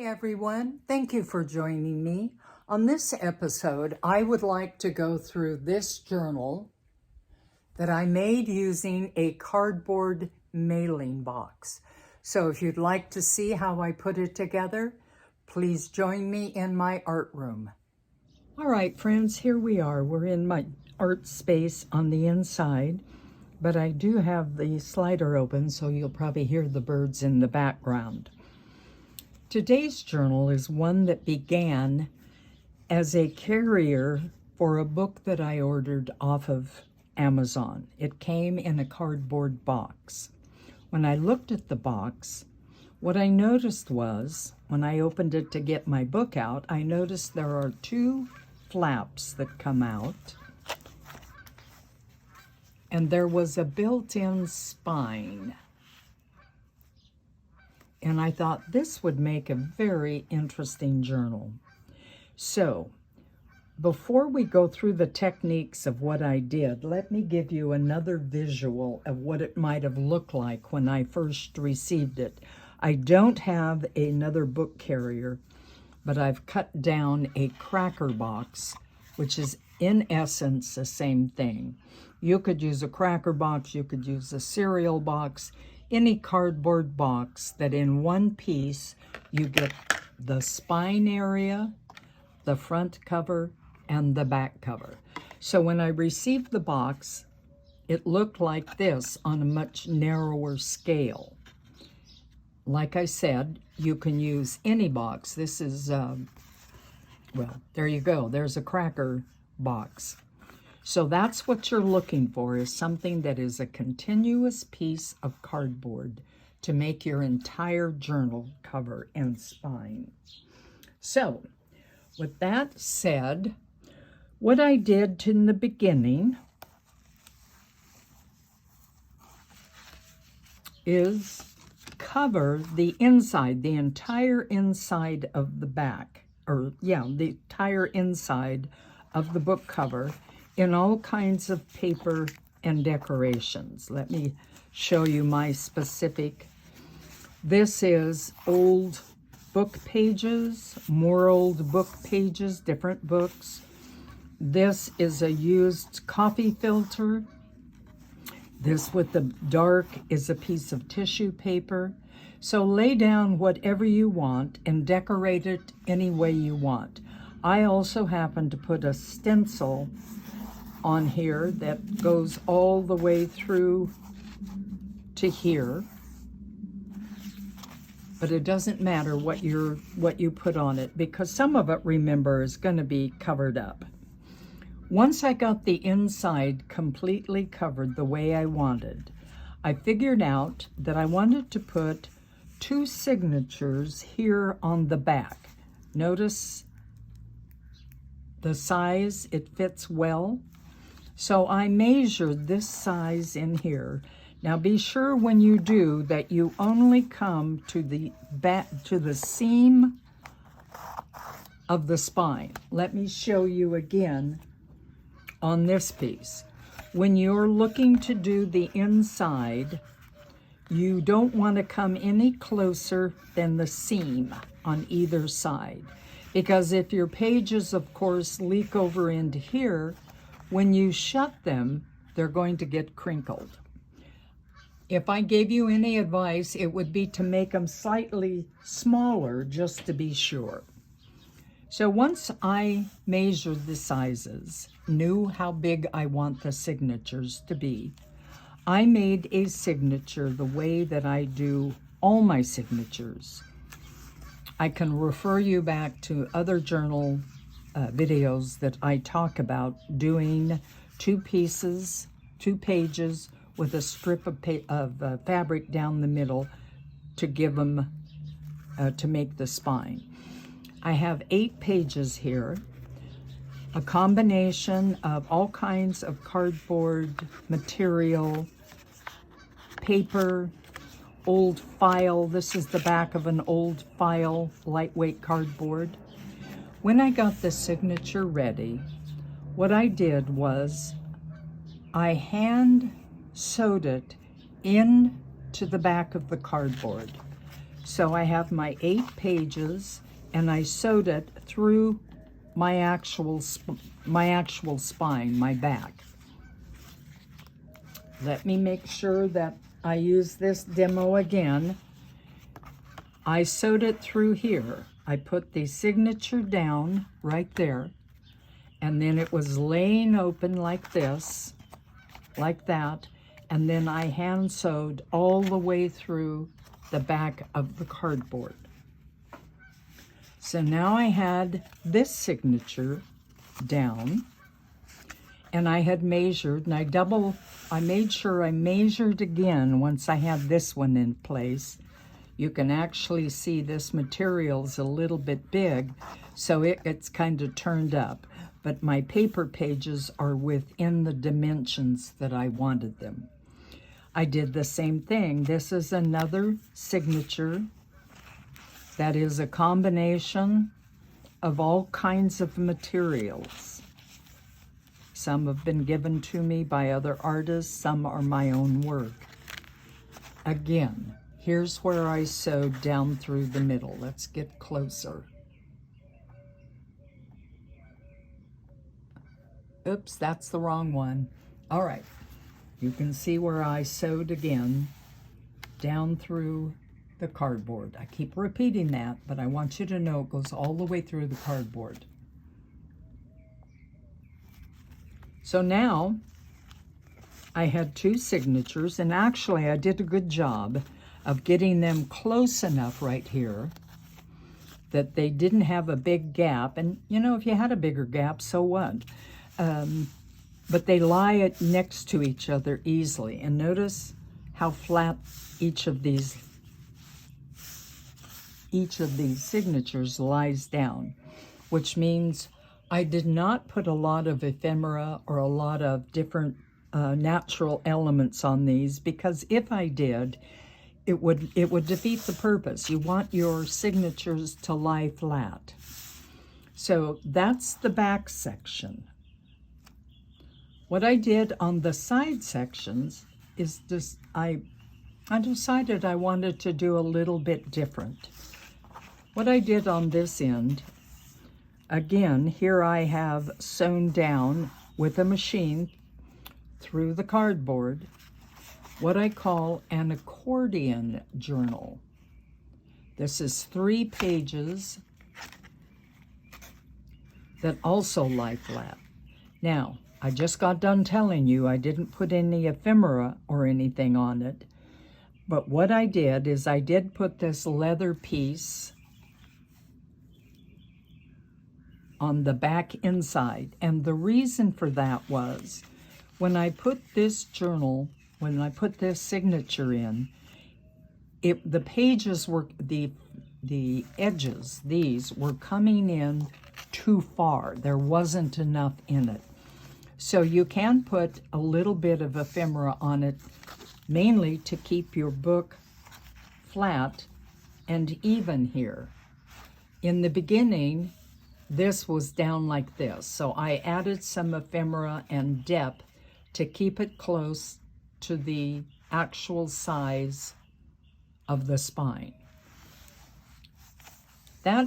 everyone. Thank you for joining me. On this episode, I would like to go through this journal that I made using a cardboard mailing box. So if you'd like to see how I put it together, please join me in my art room. All right, friends, here we are. We're in my art space on the inside, but I do have the slider open, so you'll probably hear the birds in the background. Today's journal is one that began as a carrier for a book that I ordered off of Amazon. It came in a cardboard box. When I looked at the box, what I noticed was, when I opened it to get my book out, I noticed there are two flaps that come out, and there was a built-in spine. And I thought this would make a very interesting journal. So, before we go through the techniques of what I did, let me give you another visual of what it might have looked like when I first received it. I don't have another book carrier, but I've cut down a cracker box, which is in essence the same thing. You could use a cracker box, you could use a cereal box, any cardboard box that in one piece you get the spine area, the front cover, and the back cover. So when I received the box, it looked like this on a much narrower scale. Like I said, you can use any box. This is, well, there you go. There's a cracker box. So that's what you're looking for, is something that is a continuous piece of cardboard to make your entire journal cover and spine. So, with that said, what I did in the beginning is cover the inside, the entire inside of the back, the entire inside of the book cover in all kinds of paper and decorations. Let me show you my specific. This is old book pages, more old book pages, different books. This is a used coffee filter. This with the dark is a piece of tissue paper. So lay down whatever you want and decorate it any way you want. I also happen to put a stencil on here that goes all the way through to here, but it doesn't matter what you put on it, because some of it, remember, is going to be covered up. Once I got the inside completely covered the way I wanted, I figured out that I wanted to put two signatures here on the back. Notice the size, it fits well. So I measured this size in here. Now be sure when you do that you only come to the back, to the seam of the spine. Let me show you again on this piece. When you're looking to do the inside, you don't want to come any closer than the seam on either side, because if your pages, of course, leak over into here, when you shut them, they're going to get crinkled. If I gave you any advice, it would be to make them slightly smaller just to be sure. So once I measured the sizes, knew how big I want the signatures to be, I made a signature the way that I do all my signatures. I can refer you back to other journal videos that I talk about doing two pages with a strip of fabric down the middle to give them, to make the spine. I have 8 pages here, a combination of all kinds of cardboard material, paper, old file. This is the back of an old file, lightweight cardboard. When I got the signature ready, what I did was I hand sewed it into the back of the cardboard. So I have my 8 pages, and I sewed it through my actual spine, my back. Let me make sure that I use this demo again. I sewed it through here. I put the signature down right there, and then it was laying open like this, like that, and then I hand sewed all the way through the back of the cardboard. So now I had this signature down, and I had measured, and I made sure I measured again once I had this one in place. You can actually see this material's a little bit big, so it's kind of turned up. But my paper pages are within the dimensions that I wanted them. I did the same thing. This is another signature that is a combination of all kinds of materials. Some have been given to me by other artists, some are my own work. Again, here's where I sewed down through the middle. Let's get closer. Oops, that's the wrong one. All right, you can see where I sewed again down through the cardboard. I keep repeating that, but I want you to know it goes all the way through the cardboard. So now I had 2 signatures, and actually I did a good job of getting them close enough right here that they didn't have a big gap. And you know, if you had a bigger gap, so what? But they lie next to each other easily. And notice how flat each of these signatures lies down, which means I did not put a lot of ephemera or a lot of different natural elements on these, because if I did, it would defeat the purpose. You want your signatures to lie flat. So that's the back section. What I did on the side sections is just, I decided I wanted to do a little bit different. What I did on this end, again, here I have sewn down with a machine through the cardboard what I call an accordion journal. This is 3 pages that also lie flat. Now, I just got done telling you I didn't put any ephemera or anything on it, but what I did is I did put this leather piece on the back inside, and the reason for that was when I put this journal, when I put this signature in, the pages were, the edges, these were coming in too far. There wasn't enough in it. So you can put a little bit of ephemera on it, mainly to keep your book flat and even here. In the beginning, this was down like this, so I added some ephemera and depth to keep it close to the actual size of the spine. That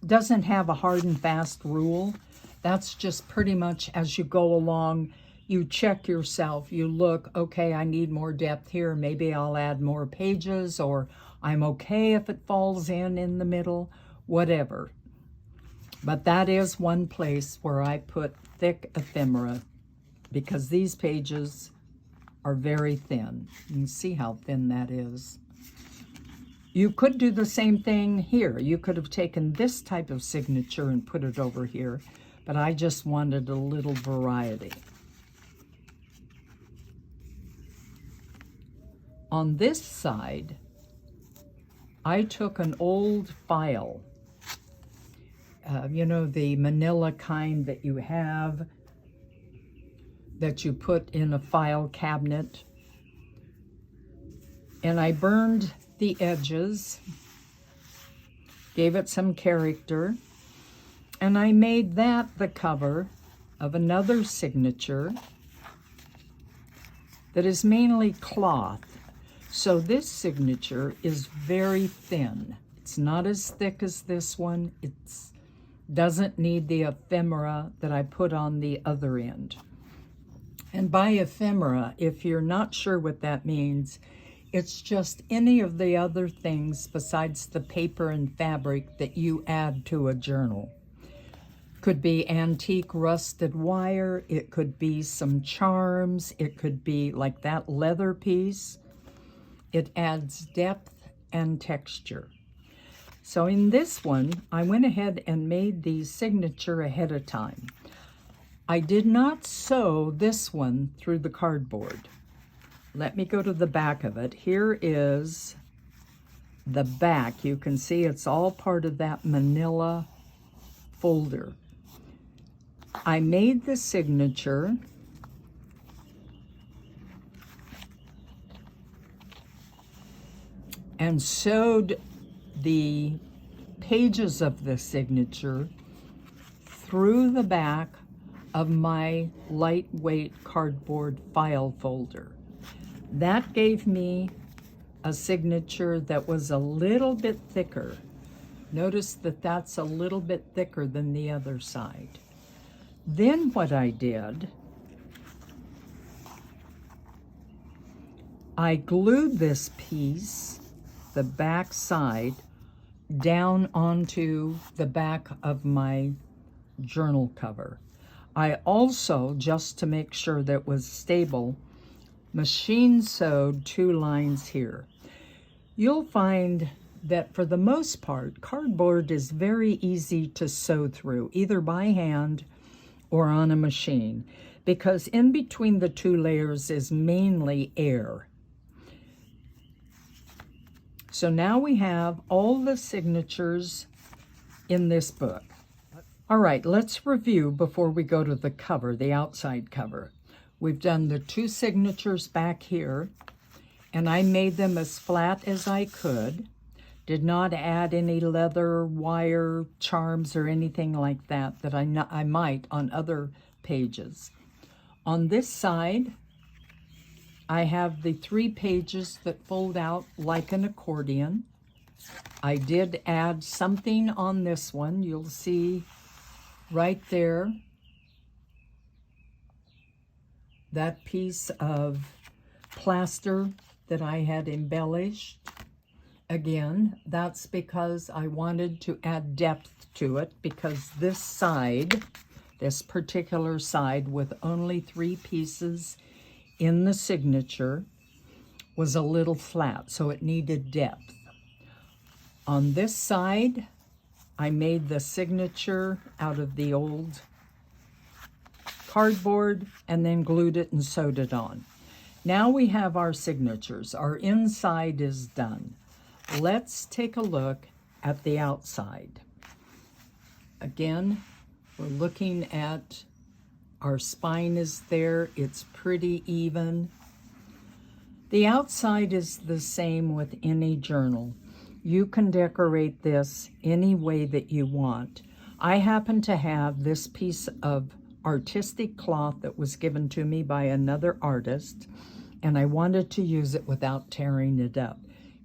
doesn't have a hard and fast rule. That's just pretty much as you go along, you check yourself, you look, okay, I need more depth here, maybe I'll add more pages, or I'm okay if it falls in the middle, whatever. But that is one place where I put thick ephemera, because these pages are very thin. You can see how thin that is. You could do the same thing here. You could have taken this type of signature and put it over here, but I just wanted a little variety. On this side, I took an old file, you know, the manila kind that you have, that you put in a file cabinet, and I burned the edges, gave it some character, and I made that the cover of another signature that is mainly cloth. So this signature is very thin. It's not as thick as this one. It doesn't need the ephemera that I put on the other end. And by ephemera, if you're not sure what that means, it's just any of the other things besides the paper and fabric that you add to a journal. Could be antique rusted wire, it could be some charms, it could be like that leather piece. It adds depth and texture. So in this one, I went ahead and made the signature ahead of time. I did not sew this one through the cardboard. Let me go to the back of it. Here is the back. You can see it's all part of that manila folder. I made the signature and sewed the pages of the signature through the back of my lightweight cardboard file folder. That gave me a signature that was a little bit thicker. Notice that that's a little bit thicker than the other side. Then what I did, I glued this piece, the back side, down onto the back of my journal cover. I also, just to make sure that it was stable, machine sewed 2 lines here. You'll find that for the most part, cardboard is very easy to sew through, either by hand or on a machine, because in between the 2 layers is mainly air. So now we have all the signatures in this book. All right, let's review before we go to the cover, the outside cover. We've done the 2 signatures back here, and I made them as flat as I could. Did not add any leather, wire, charms, or anything like that I might on other pages. On this side, I have the 3 pages that fold out like an accordion. I did add something on this one. You'll see right there that piece of plaster that I had embellished. Again, that's because I wanted to add depth to it, because this side, this particular side with only 3 pieces in the signature, was a little flat, so it needed depth. On this side, I made the signature out of the old cardboard and then glued it and sewed it on. Now we have our signatures. Our inside is done. Let's take a look at the outside. Again, we're looking at our spine is there. It's pretty even. The outside is the same with any journal. You can decorate this any way that you want. I happen to have this piece of artistic cloth that was given to me by another artist, and I wanted to use it without tearing it up.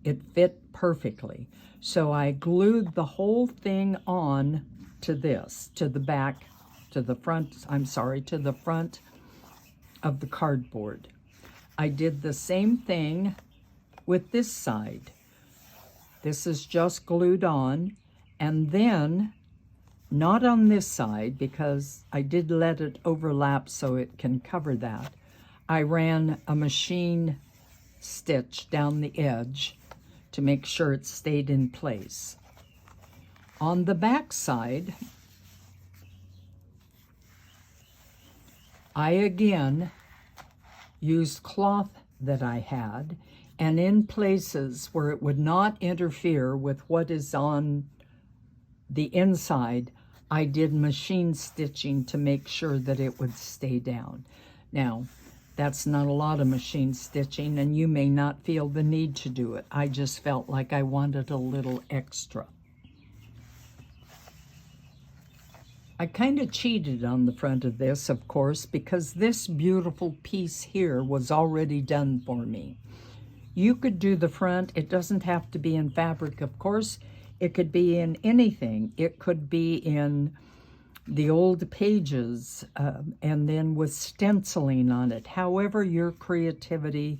It fit perfectly. So I glued the whole thing on to this, to the back, to the front, to the front of the cardboard. I did the same thing with this side. This is just glued on, and then, not on this side, because I did let it overlap so it can cover that, I ran a machine stitch down the edge to make sure it stayed in place. On the back side, I again used cloth that I had, and in places where it would not interfere with what is on the inside, I did machine stitching to make sure that it would stay down. Now, that's not a lot of machine stitching, and you may not feel the need to do it. I just felt like I wanted a little extra. I kind of cheated on the front of this, of course, because this beautiful piece here was already done for me. You could do the front. It doesn't have to be in fabric, of course. It could be in anything. It could be in the old pages, and then with stenciling on it, however your creativity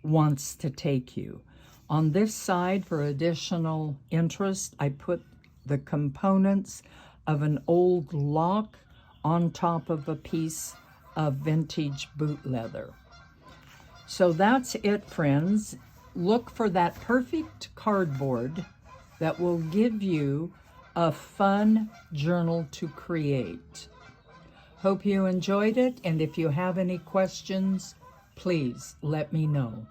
wants to take you. On this side, for additional interest, I put the components of an old lock on top of a piece of vintage boot leather. So that's it, friends. Look for that perfect cardboard that will give you a fun journal to create. Hope you enjoyed it, and if you have any questions, please let me know.